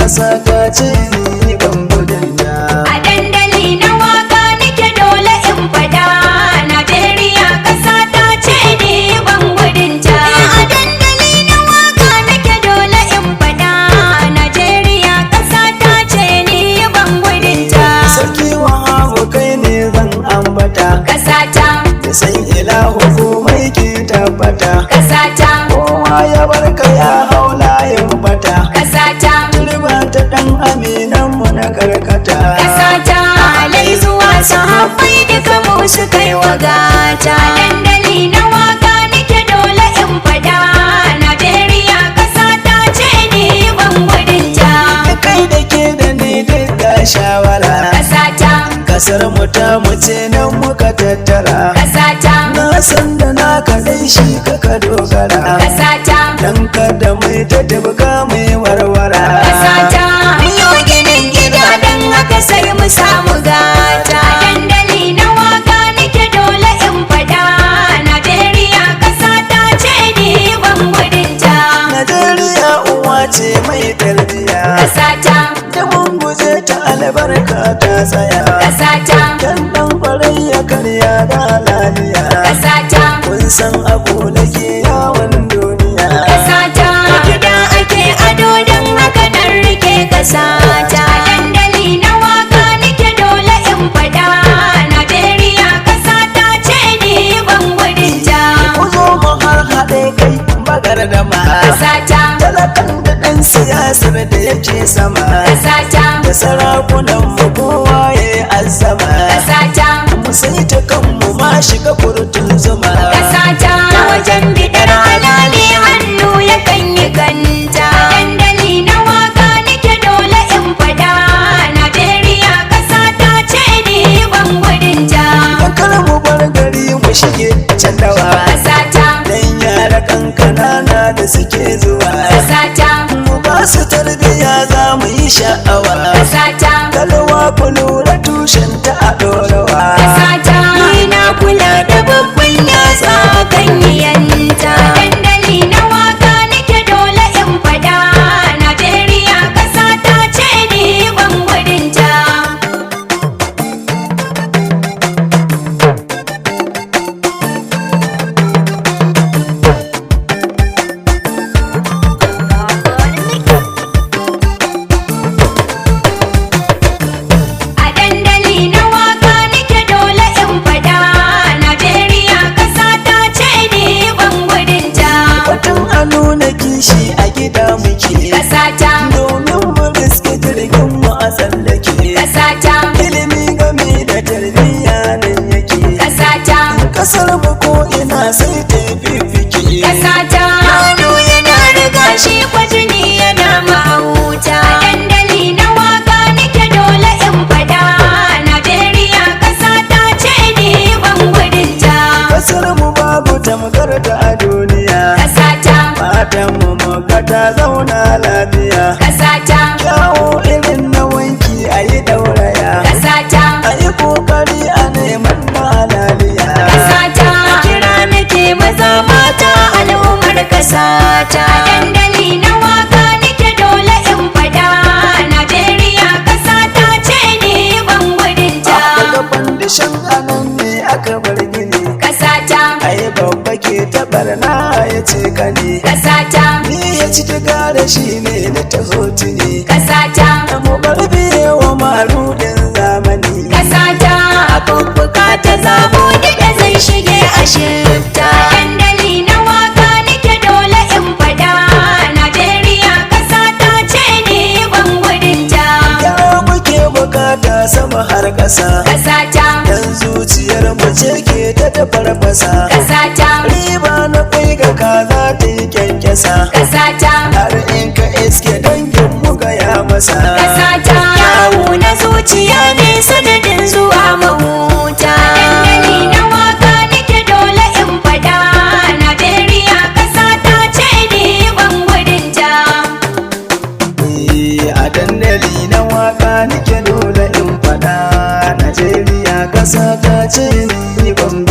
ƙasa ta ce ni ban gudunta. A dandali na waka nake dole in fada, Najeriya ƙasa ta ce ni ban gudunta. A dandali na waka nake dole in fada, Najeriya ƙasa ta ce ni ban gudunta. Sarki Wahabu kai ne zan ambata, Ƙasa ta, da san ilahu komai ke tabbata. ƙasa ta, Kowa ya barka ya haula ya bata. ƙasa ta, Turba ta ɗan aminan mu na karkata. ƙasa ta, alai zuwa sahabbai duka mu su kai wa gata. Dandali na waka nake dole in fada, Najeriya ƙasa ta ce ni ban gudunta. Da kai da ke da ni duk ga shawara. Ƙasa ta, Kasar mu ta mu ce nan muka tattara. ƙasa ta, Na san da na kaɗai shi ka dogara. ƙasa ta, Dan kada mai ta tabka mai warwara. ƙasa ta. Miyo ginin gida don haka sai mu samu gata. Dandali na waka nake dole in fada, Najeriya ƙasa ta ce ni ban gudunta. Najeriya uwa ce mai tarbiya. Ƙasa ta, Da mun guje ta albarka ta tsaya. ƙasa ta, Dan ɗan farai ya karya da halaliya. ƙasa ta, Kun san abu da ke yawon duniya. ƙasa ta. Gida ake ado don haka nan rike ƙasa ta. Dandali na waka nake dole in fada, Najeriya ƙasa ta ce ni ban gudunta. Ku zo mu har haɗe kai bagar da ma. Ƙasa ta, Talakan da ɗan siyasar da yake sama. ƙasa ta, Da sarakunan mu kowa ya yi azama. ƙasa ta, Mu sai ta kanmu ma shiga kurtun zuma. ƙasa ta. Wajen bidar halali hannu ya kan yi kanta. Dandali na waka nake dole in fada, Najeriya ƙasa ta ce ni ban gudunta. Kar mu bar gari mu shige can dawa. Ƙasa ta, Dan yara kankanana da suke zuwa. ƙasa ta, Mu ba su tarbiya za mu yi sha'awa. ƙasa ta, Kalwa ku lura tushen ta a ɗorawa. ƙasa ta. Ni na kula da babban yatsa kan yanta. Dandali na waka nake dole in fada, Najeriya ƙasa ta ce ni ban gudunta. A dandali na waka nake dole in fada, Najeriya ƙasa ta ce ni ban gudunta. Batun a nuna kishi a gida muke. Ƙasa ta, Domin mu riske jirgin mu a tsallake. ƙasa ta, Ilimi game da tarbiyya nan yake. ƙasa ta, Kasar mu ko ina sai ta fifike. ƙasa ta. Hannu yana riga shi kwajini yana mahauta. Dandali na waka nake dole in fada, Najeriya ƙasa ta ce ni ban gudunta. Kasar mu babu tamkar ta a duniya. Ƙasa ta, Fatan mu muka ta zauna lafiya. ƙasa ta, Kyawo irin na wanki a yi dauraya. ƙasa ta, A yi kokari a neman na halaliya. ƙasa ta. Kira nake maza mata al'ummar ƙasa ta. Dandali na waka nake dole in fada, Najeriya ƙasa ta ce ni ban gudunta. Daga bandishin anan ne aka bar gini. Ƙasa ta, Ai babba ke ta barna ya ce ka ne. ƙasa ta, Ni ya ci diga da shi ne na taho tuni. ƙasa ta, Mu bar biye wa marudin zamani. ƙasa ta. Bubbuka ta zabo da zai shige a shifta. Dandali na waka nake dole in fada, Najeriya ƙasa ta ce ni ban gudunta. Ya muke bukata sama har ƙasa. Ƙasa ta, Dan zuciyar mu ce ke ta farfasa. ƙasa ta, Riba na kwai ga kaza ta yi kyankyasa. ƙasa ta, Har in ka iske dangin mu gaya masa. ƙasa ta. Yawo na zuciya ne sanadin zuwa mahuta. Dandali na waka nake dole in fada, Najeriya ƙasa ta ce ni ban gudunta. A dandali na waka nike dole in faɗa. Najeriya ƙasa ta ce ni ban